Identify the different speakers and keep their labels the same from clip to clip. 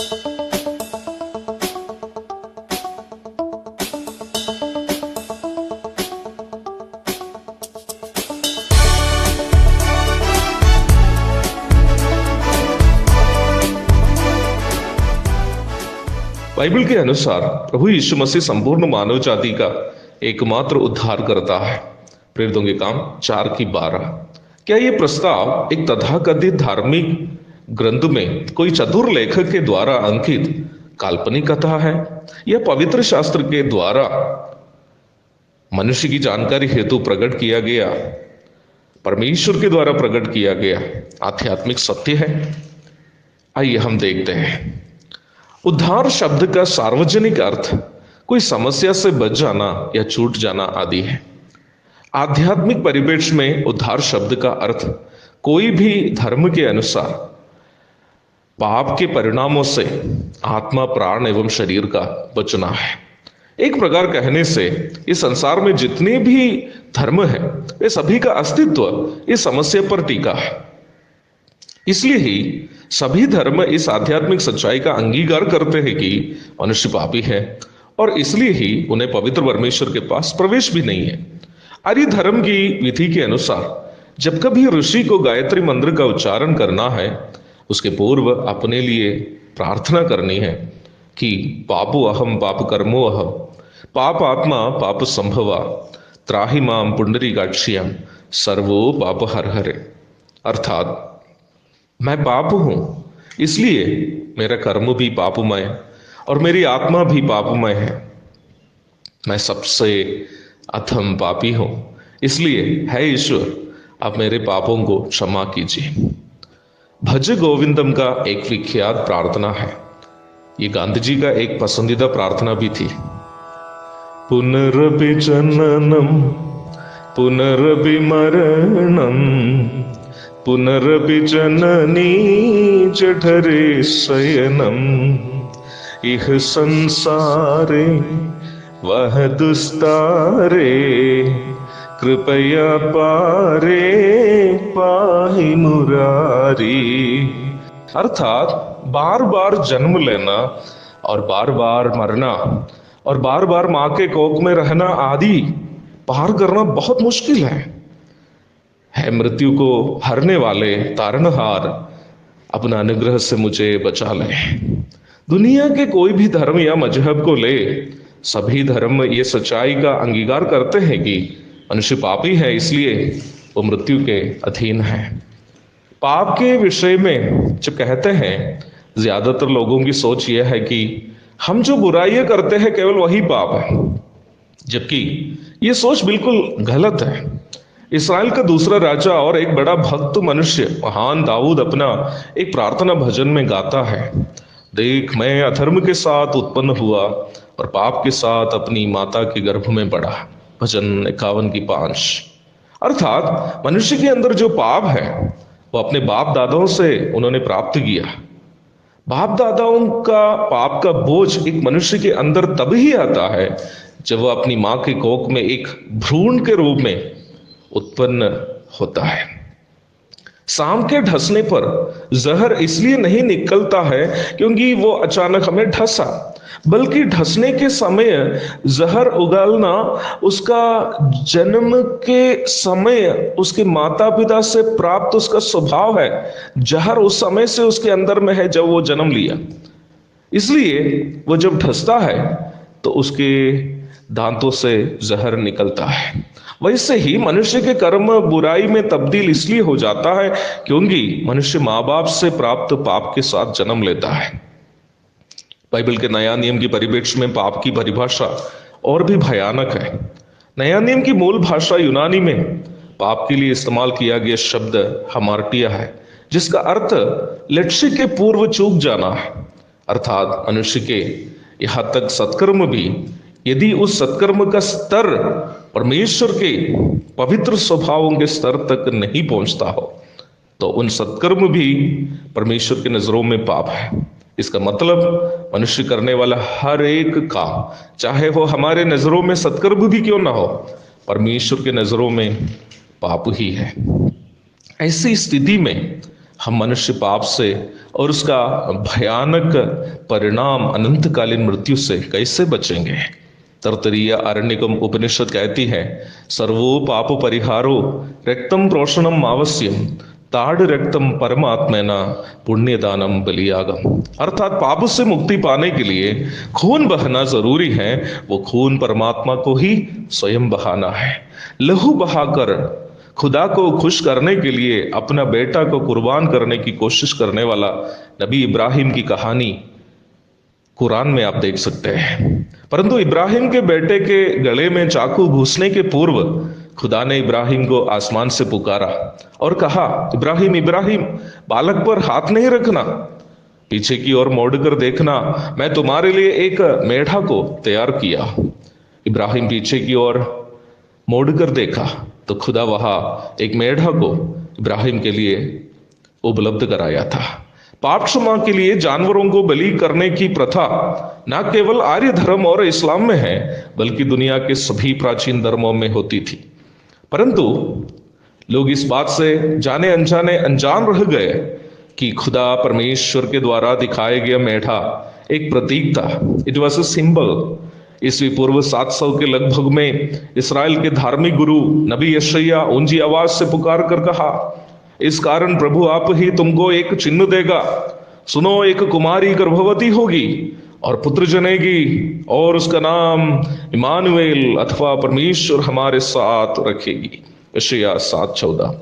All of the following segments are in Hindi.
Speaker 1: बाइबल के अनुसार प्रभु यीशु मसीह संपूर्ण मानव जाति का एकमात्र उद्धार करता है। प्रेरितों के काम 4:12। क्या यह प्रस्ताव एक तथाकथित धार्मिक ग्रंथ में कोई चतुर लेखक के द्वारा अंकित काल्पनिक कथा है, यह पवित्र शास्त्र के द्वारा मनुष्य की जानकारी हेतु प्रकट किया गया, परमेश्वर के द्वारा प्रकट किया गया आध्यात्मिक सत्य है? आइए हम देखते हैं। उद्धार शब्द का सार्वजनिक अर्थ कोई समस्या से बच जाना या छूट जाना आदि है। आध्यात्मिक परिप्रेक्ष्य में उद्धार शब्द का अर्थ कोई भी धर्म के अनुसार पाप के परिणामों से आत्मा, प्राण एवं शरीर का बचना है। एक प्रकार कहने से इस संसार में जितने भी धर्म है वे सभी का अस्तित्व इस समस्या पर टिका है। इसलिए ही सभी धर्म इस आध्यात्मिक सच्चाई का अंगीकार करते हैं कि मनुष्य पापी है और इसलिए ही उन्हें पवित्र परमेश्वर के पास प्रवेश भी नहीं है। आर्य धर्म की विधि के अनुसार जब कभी ऋषि को गायत्री मंत्र का उच्चारण करना है, उसके पूर्व अपने लिए प्रार्थना करनी है कि पापो अहम पाप कर्मो अहम पाप आत्मा पाप संभवा त्राहि माम पुंडरीकाक्ष्यम सर्वो पाप हर हरे। अर्थात मैं पाप हूं, इसलिए मेरा कर्म भी पापमय और मेरी आत्मा भी पापमय है। मैं सबसे अधम पापी हूं, इसलिए है ईश्वर आप मेरे पापों को क्षमा कीजिए। भज गोविंदम का एक विख्यात प्रार्थना है। ये गांधी जी का एक पसंदीदा प्रार्थना भी थी। पुनरपि जननम पुनरपि मरणम पुनरपि जननी जठरे शयनम इह संसारे वह दुस्तारे कृपया पारे पाहि मुरारी। अर्थात बार बार जन्म लेना और बार बार मरना और बार बार मां के कोख में रहना आदि पार करना बहुत मुश्किल है मृत्यु को हरने वाले तारणहार अपना अनुग्रह से मुझे बचा ले। दुनिया के कोई भी धर्म या मजहब को ले, सभी धर्म ये सच्चाई का अंगीकार करते हैं कि मनुष्य पापी है, इसलिए वो मृत्यु के अधीन है। पाप के विषय में जब कहते हैं, ज्यादातर लोगों की सोच यह है कि हम जो बुराइयां करते हैं केवल वही पाप है, जबकि ये सोच बिल्कुल गलत है। इस्राएल का दूसरा राजा और एक बड़ा भक्त मनुष्य महान दाऊद अपना एक प्रार्थना भजन में गाता है, देख मैं अधर्म के साथ उत्पन्न हुआ और पाप के साथ अपनी माता के गर्भ में बढ़ा। भजन 51:5। अर्थात मनुष्य के अंदर जो पाप है वो अपने बाप दादाओं से उन्होंने प्राप्त किया। बाप दादाओं का पाप का बोझ एक मनुष्य के अंदर तभी आता है जब वह अपनी मां के कोख में एक भ्रूण के रूप में उत्पन्न होता है। सांप के ढसने पर जहर इसलिए नहीं निकलता है क्योंकि वो अचानक हमें ढसा, बल्कि ढसने के समय जहर उगलना उसका जन्म के समय उसके माता पिता से प्राप्त उसका स्वभाव है। जहर उस समय से उसके अंदर में है जब वो जन्म लिया, इसलिए वो जब ढसता है तो उसके दांतों से जहर निकलता है। वैसे ही मनुष्य के कर्म बुराई में तब्दील इसलिए हो जाता है क्योंकि मनुष्य माँ बाप से प्राप्त पाप के साथ जन्म लेता है। बाइबल के नया नियम की परिप्रेक्ष्य में पाप की परिभाषा और भी भयानक है। नया नियम की मूल भाषा यूनानी में पाप के लिए इस्तेमाल किया गया शब्द हमार्टिया है, जिसका अर्थ लक्ष्य के पूर्व चूक जाना है। अर्थात मनुष्य के यहां तक सत्कर्म भी यदि उस सत्कर्म का स्तर परमेश्वर के पवित्र स्वभावों के स्तर तक नहीं पहुंचता हो तो उन सत्कर्म भी परमेश्वर की नजरों में पाप है। इसका मतलब मनुष्य करने वाला हर एक काम, चाहे वो हमारे नजरों में सत्कर्म भी क्यों ना हो, परमेश्वर के नजरों में पाप ही है। ऐसी स्थिति में हम मनुष्य पाप से और उसका भयानक परिणाम अनंतकालीन मृत्यु से कैसे बचेंगे? तर्तरीय आरण्यकम उपनिषद कहती है, सर्वो पाप परिहारो रक्तम प्रोषणम आवश्यम ताड़ रक्तम परमात्मेना पुण्यदानम बलियागम। अर्थात पाप से मुक्ति पाने के लिए खून बहाना जरूरी है। वो खून परमात्मा को ही स्वयं बहाना है। लहू बहाकर खुदा को खुश करने के लिए अपना बेटा को कुर्बान करने की कोशिश करने वाला नबी इब्राहिम की कहानी कुरान में आप देख सकते हैं। परंतु इब्राहिम के बेटे के गले में चाकू घुसने के पूर्व खुदा ने इब्राहिम को आसमान से पुकारा और कहा, इब्राहिम इब्राहिम, बालक पर हाथ नहीं रखना, पीछे की ओर मोड़कर देखना, मैं तुम्हारे लिए एक मेढ़ा को तैयार किया। इब्राहिम पीछे की ओर मोड़कर देखा तो खुदा वहां एक मेढ़ा को इब्राहिम के लिए उपलब्ध कराया था। पाप क्षमा के लिए जानवरों को बलि करने की प्रथा न केवल आर्य धर्म और इस्लाम में है, बल्कि दुनिया के सभी प्राचीन धर्मों में होती थी। परंतु लोग इस बात से जाने अनजाने अनजान रह गए कि खुदा परमेश्वर के द्वारा दिखाया गया मेढ़ा एक प्रतीक था। It was a symbol. ईस्वी पूर्व 700 के लगभग में इस्राएल के धार्मिक गुरु नबी यशायाह ऊंची आवाज से पुकार कर कहा, इस कारण प्रभु आप ही तुमको एक चिन्ह देगा, सुनो, एक कुमारी गर्भवती होगी और पुत्र जनेगी और उसका नाम इमानुएल अथवा परमेश्वर हमारे साथ रखेगी। यशायाह 7:14।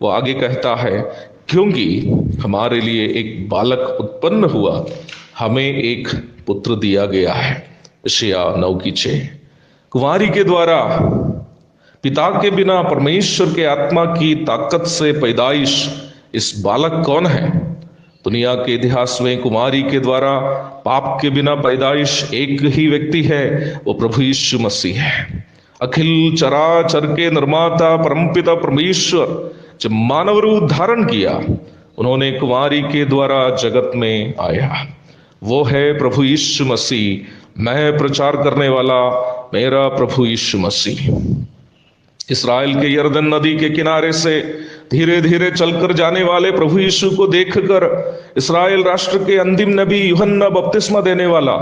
Speaker 1: वो आगे कहता है, क्योंकि हमारे लिए एक बालक उत्पन्न हुआ, हमें एक पुत्र दिया गया है। यशायाह 9:6। कुंवारी के द्वारा पिता के बिना परमेश्वर के आत्मा की ताकत से पैदाइश, इस बालक कौन है? दुनिया के इतिहास में कुमारी के द्वारा पाप के बिना पैदाइश एक ही व्यक्ति है, वो प्रभु यीशु मसीह है। अखिल चराचर के निर्माता परमपिता परमेश्वर जब मानव रूप धारण किया, उन्होंने कुमारी के द्वारा जगत में आया। वो है प्रभु यीशु मसीह, मैं प्रचार करने वाला मेरा प्रभु यीशु मसीह। इस्राएल के यरदन नदी के किनारे से धीरे धीरे चलकर जाने वाले प्रभु यीशु को देखकर इस्राएल राष्ट्र के अंतिम नबी यूहन्ना बपतिस्मा देने वाला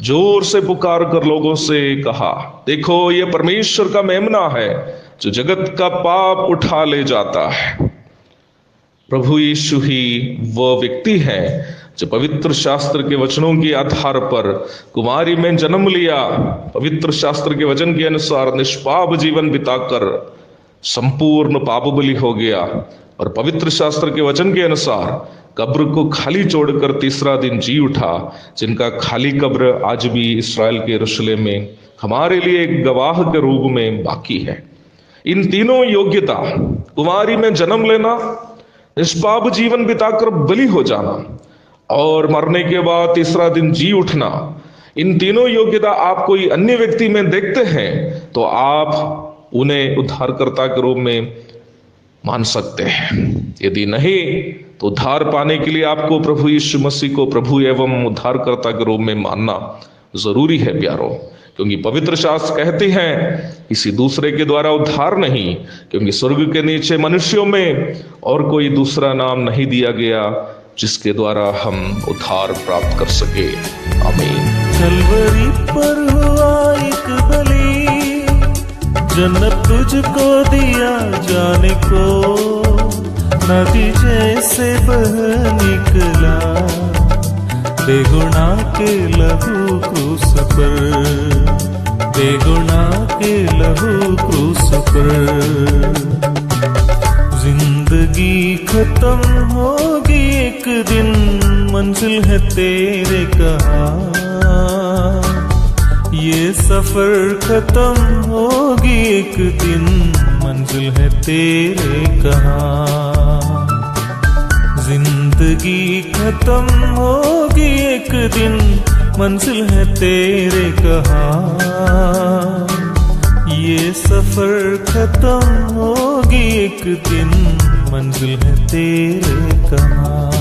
Speaker 1: जोर से पुकार कर लोगों से कहा, देखो ये परमेश्वर का मेमना है जो जगत का पाप उठा ले जाता है। प्रभु यीशु ही वह व्यक्ति है जो पवित्र शास्त्र के वचनों के आधार पर कुमारी में जन्म लिया, पवित्र शास्त्र के वचन के अनुसार निष्पाप जीवन बिताकर संपूर्ण पाप बलि हो गया और पवित्र शास्त्र के वचन के अनुसार कब्र को खाली छोड़कर तीसरा दिन जी उठा, जिनका खाली कब्र आज भी इस्राएल के यरूशलेम में हमारे लिए एक गवाह के रूप में बाकी है। इन तीनों योग्यता, कुमारी में जन्म लेना, निष्पाप जीवन बिताकर बलि हो जाना और मरने के बाद तीसरा दिन जी उठना, इन तीनों योग्यता आप कोई अन्य व्यक्ति में देखते हैं तो आप उन्हें उद्धारकर्ता के रूप में मान सकते हैं। यदि नहीं तो उद्धार पाने के लिए आपको प्रभु यीशु मसीह को प्रभु एवं उद्धारकर्ता के रूप में मानना जरूरी है प्यारो, क्योंकि पवित्र शास्त्र कहते हैं किसी दूसरे के द्वारा उद्धार नहीं, क्योंकि स्वर्ग के नीचे मनुष्यों में और कोई दूसरा नाम नहीं दिया गया जिसके द्वारा हम उद्धार प्राप्त कर सके। आमीन।
Speaker 2: कलवरी पर हुआ एक बलि, जन्नत तुझको दिया जाने को, नदी जैसे बह निकला बेगुनाह के लहू क्रूस पर, बेगुनाह के लहू क्रूस पर। जिंदगी खत्म होगी एक दिन, मंजिल है तेरे कहाँ, ये सफर खत्म होगी एक दिन, मंजिल है तेरे कहाँ। जिंदगी खत्म होगी एक दिन, मंजिल है तेरे कहाँ, ये सफर खत्म होगी एक दिन, मंजिल है तेरे कहाँ।